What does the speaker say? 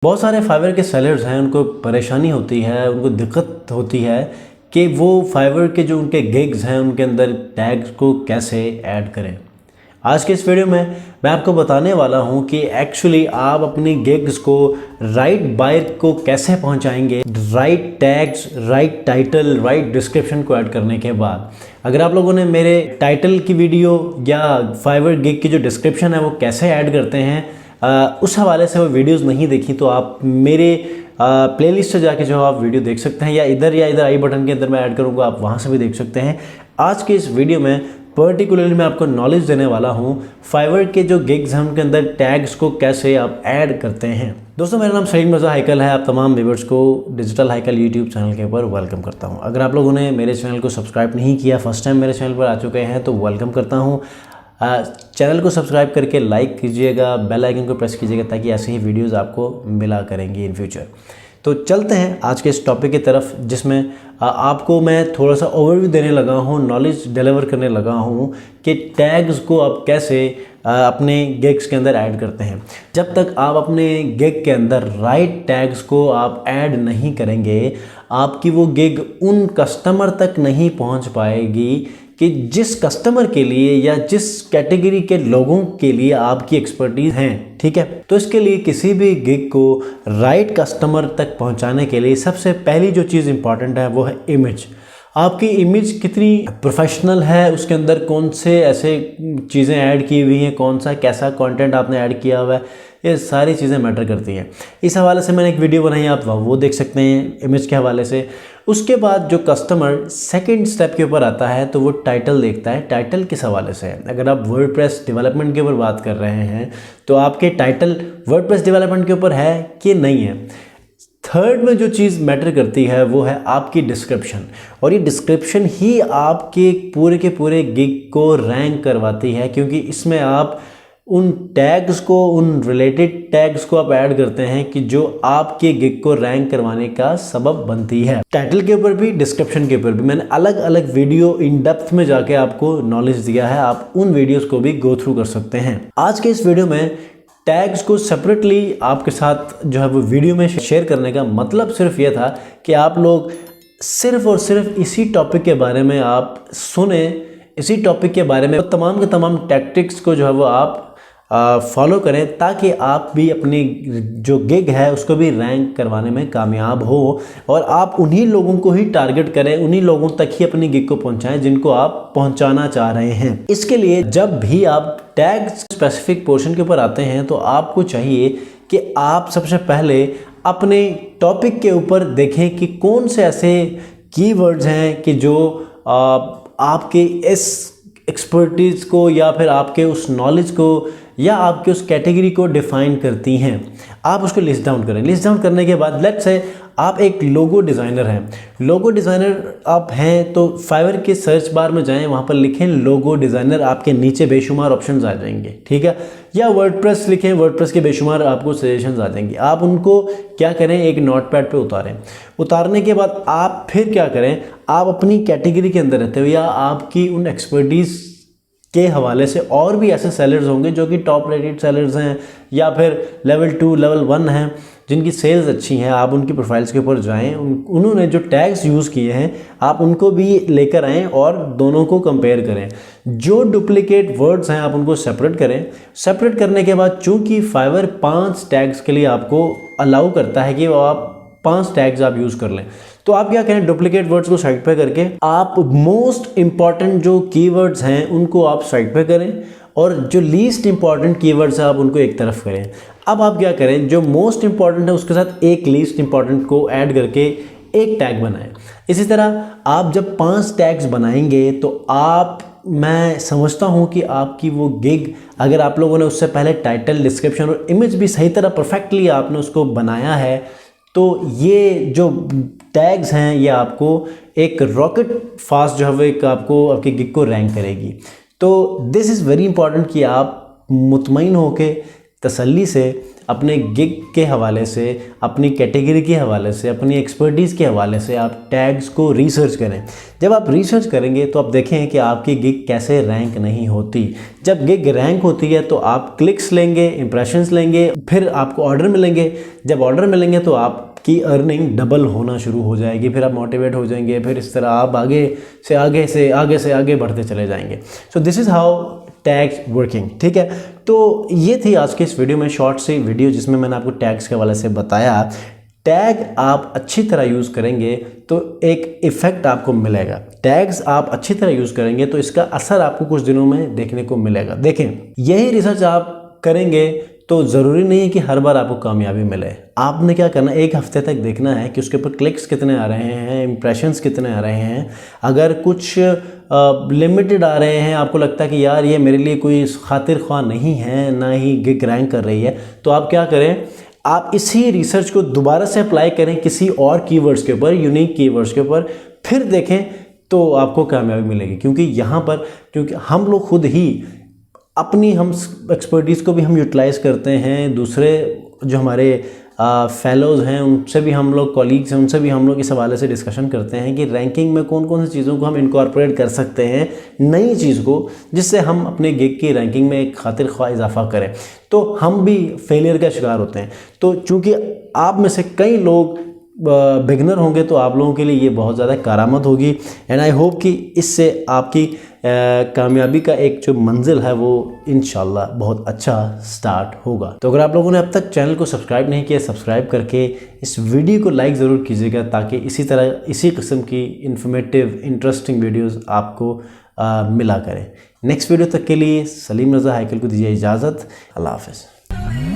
बहुत सारे फाइवर के सेलर्स हैं, उनको परेशानी होती है, उनको दिक्कत होती है कि वो फाइवर के जो उनके गिग्स हैं उनके अंदर टैग्स को कैसे ऐड करें। आज के इस वीडियो में मैं आपको बताने वाला हूं कि एक्चुअली आप अपनी गिग्स को राइट बायर को कैसे पहुंचाएंगे, right tags, right title, right description को ऐड करने के बाद। अगर आप लोगों ने मेरे टाइटल की वीडियो या फाइवर गिग की जो डिस्क्रिप्शन है वो कैसे ऐड करते हैं उस हवाले से वो वीडियोस नहीं देखी तो आप मेरे प्लेलिस्ट से जाके जो आप वीडियो देख सकते हैं, या इधर आई बटन के अंदर मैं ऐड करूँगा, आप वहाँ से भी देख सकते हैं। आज के इस वीडियो में पर्टिकुलरली मैं आपको नॉलेज देने वाला हूँ फाइवर के जो गिग्स हैं उनके अंदर टैग्स को कैसे आप ऐड करते हैं। दोस्तों, मेरा नाम सईद मिर्ज़ा हैकल है। आप तमाम व्यूअर्स को डिजिटल हैकल यूट्यूब चैनल के ऊपर वेलकम करता हूँ। अगर आप लोगों ने मेरे चैनल को सब्सक्राइब नहीं किया, फर्स्ट टाइम मेरे चैनल पर आ चुके हैं, तो वेलकम करता हूँ। चैनल को सब्सक्राइब करके लाइक कीजिएगा, बेल आइकन को प्रेस कीजिएगा ताकि ऐसे ही वीडियोस आपको मिला करेंगी इन फ्यूचर। तो चलते हैं आज के इस टॉपिक की तरफ, जिसमें आपको मैं थोड़ा सा ओवरव्यू देने लगा हूँ, नॉलेज डिलीवर करने लगा हूँ कि टैग्स को आप कैसे अपने गिग्स के अंदर ऐड करते हैं। जब तक आप अपने गिग के अंदर राइट टैग्स को आप ऐड नहीं करेंगे, आपकी वो गिग उन कस्टमर तक नहीं पहुँच पाएगी कि जिस कस्टमर के लिए या जिस कैटेगरी के लोगों के लिए आपकी एक्सपर्टीज है। ठीक है, तो इसके लिए किसी भी गिग को राइट कस्टमर तक पहुंचाने के लिए सबसे पहली जो चीज़ इंपॉर्टेंट है वो है इमेज। आपकी इमेज कितनी प्रोफेशनल है, उसके अंदर कौन से ऐसे चीज़ें ऐड की हुई हैं, कौन सा कैसा कंटेंट आपने ऐड किया हुआ है, ये सारी चीज़ें मैटर करती हैं। इस हवाले से मैंने एक वीडियो बनाई है, आप वो देख सकते हैं इमेज के हवाले से। उसके बाद जो कस्टमर सेकंड स्टेप के ऊपर आता है तो वो टाइटल देखता है। टाइटल किस हवाले से है? अगर आप वर्डप्रेस डेवलपमेंट के ऊपर बात कर रहे हैं तो आपके टाइटल वर्डप्रेस डेवलपमेंट के ऊपर है कि नहीं है। थर्ड में जो चीज़ मैटर करती है वो है आपकी डिस्क्रिप्शन, और ये डिस्क्रिप्शन ही आपके पूरे के पूरे गिग को रैंक करवाती है, क्योंकि इसमें आप उन टैग्स को, उन रिलेटेड टैग्स को आप ऐड करते हैं कि जो आपके गिग को रैंक करवाने का सबब बनती है। टाइटल के ऊपर भी, डिस्क्रिप्शन के ऊपर भी मैंने अलग अलग वीडियो इन डेप्थ में जाके आपको नॉलेज दिया है, आप उन वीडियोस को भी गो थ्रू कर सकते हैं। आज के इस वीडियो में टैग्स को सेपरेटली आपके साथ जो है वो वीडियो में शेयर करने का मतलब सिर्फ ये था कि आप लोग सिर्फ और सिर्फ इसी टॉपिक के बारे में आप सुने, इसी टॉपिक के बारे में तमाम के तमाम टैक्टिक्स को जो है वो आप फॉलो करें, ताकि आप भी अपनी जो गिग है उसको भी रैंक करवाने में कामयाब हो, और आप उन्हीं लोगों को ही टारगेट करें, उन्हीं लोगों तक ही अपनी गिग को पहुंचाएं जिनको आप पहुंचाना चाह रहे हैं। इसके लिए जब भी आप टैग स्पेसिफिक पोर्शन के ऊपर आते हैं तो आपको चाहिए कि आप सबसे पहले अपने टॉपिक के ऊपर देखें कि कौन से ऐसे कीवर्ड्स हैं कि जो आपके इस एक्सपर्टीज़ को या फिर आपके उस नॉलेज को या आपके उस कैटेगरी को डिफाइन करती हैं। आप उसको लिस्ट डाउन करें। लिस्ट डाउन करने के बाद लेट्स से आप एक लोगो डिज़ाइनर हैं। लोगो डिज़ाइनर आप हैं तो फाइवर के सर्च बार में जाएं, वहाँ पर लिखें लोगो डिज़ाइनर, आपके नीचे बेशुमार ऑप्शंस आ जाएंगे। ठीक है, या वर्डप्रेस लिखें, वर्डप्रेस के बेशुमार आपको सजेशंस आ जाएंगे। आप उनको क्या करें, एक नोटपैड पे उतारें। उतारने के बाद आप फिर क्या करें, आप अपनी कैटेगरी के अंदर रहते हो या आपकी उन एक्सपर्टीज़ के हवाले से और भी ऐसे सेलर्स होंगे जो कि टॉप रेटेड सेलर्स हैं या फिर लेवल 2, लेवल 1 हैं, जिनकी सेल्स अच्छी हैं। आप उनकी प्रोफाइल्स के ऊपर जाएं, उन्होंने जो टैग्स यूज़ किए हैं आप उनको भी लेकर आएँ और दोनों को कंपेयर करें। जो डुप्लीकेट वर्ड्स हैं आप उनको सेपरेट करें। सेपरेट करने के बाद चूँकि फाइवर 5 टैग्स के लिए आपको अलाउ करता है कि वो आप 5 टैग्स आप यूज़ कर लें, तो आप क्या करें, डुप्लीकेट वर्ड्स को साइड पे करके आप मोस्ट इंपॉर्टेंट जो कीवर्ड्स हैं उनको आप साइड पे करें, और जो लीस्ट इंपॉर्टेंट कीवर्ड्स हैं आप उनको एक तरफ करें। अब आप क्या करें, जो मोस्ट इंपॉर्टेंट है उसके साथ एक लीस्ट इंपॉर्टेंट को ऐड करके एक टैग बनाएं। इसी तरह आप जब 5 टैग्स बनाएंगे तो मैं समझता हूँ कि आपकी वो गिग, अगर आप लोगों ने उससे पहले टाइटल, डिस्क्रिप्शन और इमेज भी सही तरह परफेक्टली आपने उसको बनाया है, तो ये जो टैग्स हैं ये आपको एक रॉकेट फास्ट जो है वो एक आपको आपकी गिग को रैंक करेगी। तो दिस इज़ वेरी इंपॉर्टेंट कि आप मुतमईन हो के तसल्ली से अपने गिग के हवाले से, अपनी कैटेगरी के हवाले से, अपनी एक्सपर्टीज़ के हवाले से आप टैग्स को रिसर्च करें। जब आप रिसर्च करेंगे तो आप देखें कि आपकी गिग कैसे रैंक नहीं होती। जब गिग रैंक होती है तो आप क्लिक्स लेंगे, इंप्रेशंस लेंगे, फिर आपको ऑर्डर मिलेंगे। जब ऑर्डर मिलेंगे तो आपकी अर्निंग डबल होना शुरू हो जाएगी, फिर आप मोटिवेट हो जाएंगे, फिर इस तरह आप आगे से आगे बढ़ते चले जाएंगे। So this is how tags working, ठीक है। तो ये थी आज की इस वीडियो में शॉर्ट सी वीडियो जिसमें मैंने आपको टैग्स के हवाले से बताया। टैग आप अच्छी तरह यूज़ करेंगे तो एक इफ़ेक्ट आपको मिलेगा। टैग्स आप अच्छी तरह यूज़ करेंगे तो इसका असर आपको कुछ दिनों में देखने को मिलेगा। देखें, यही रिसर्च आप करेंगे तो ज़रूरी नहीं है कि हर बार आपको कामयाबी मिले। आपने क्या करना, एक हफ्ते तक देखना है कि उसके ऊपर क्लिक्स कितने आ रहे हैं, इंप्रेशंस कितने आ रहे हैं। अगर कुछ लिमिटेड आ रहे हैं, आपको लगता है कि यार ये मेरे लिए कोई खातिर ख्वाह नहीं है, ना ही गिग रैंक कर रही है, तो आप क्या करें, आप इसी रिसर्च को दोबारा से अप्लाई करें किसी और कीवर्ड्स के ऊपर, यूनिक कीवर्ड्स के ऊपर, फिर देखें तो आपको कामयाबी मिलेगी। क्योंकि यहाँ पर हम लोग खुद ही अपनी एक्सपर्टीज़ को भी हम यूटिलाइज़ करते हैं। दूसरे जो हमारे फेलोज़ हैं उनसे भी हम लोग, कॉलीग्स हैं उनसे भी हम लोग इस हवाले से डिस्कशन करते हैं कि रैंकिंग में कौन कौन सी चीज़ों को हम इनकॉर्पोरेट कर सकते हैं, नई चीज़ को, जिससे हम अपने गिग की रैंकिंग में एक खातिर ख्वाह इजाफा करें। तो हम भी फेलियर का शिकार होते हैं। तो चूँकि आप में से कई लोग बिगनर होंगे तो आप लोगों के लिए ये बहुत ज़्यादा कारामद होगी। एंड आई होप कि इससे आपकी कामयाबी का एक जो मंजिल है वो इंशाल्लाह बहुत अच्छा स्टार्ट होगा। तो अगर आप लोगों ने अब तक चैनल को सब्सक्राइब नहीं किया, सब्सक्राइब करके इस वीडियो को लाइक ज़रूर कीजिएगा ताकि इसी किस्म की इंफॉर्मेटिव इंटरेस्टिंग वीडियोस आपको मिला करें। नेक्स्ट वीडियो तक के लिए सलीम रज़ा हैकल को दीजिए इजाज़त। अल्लाह हाफ़िज़।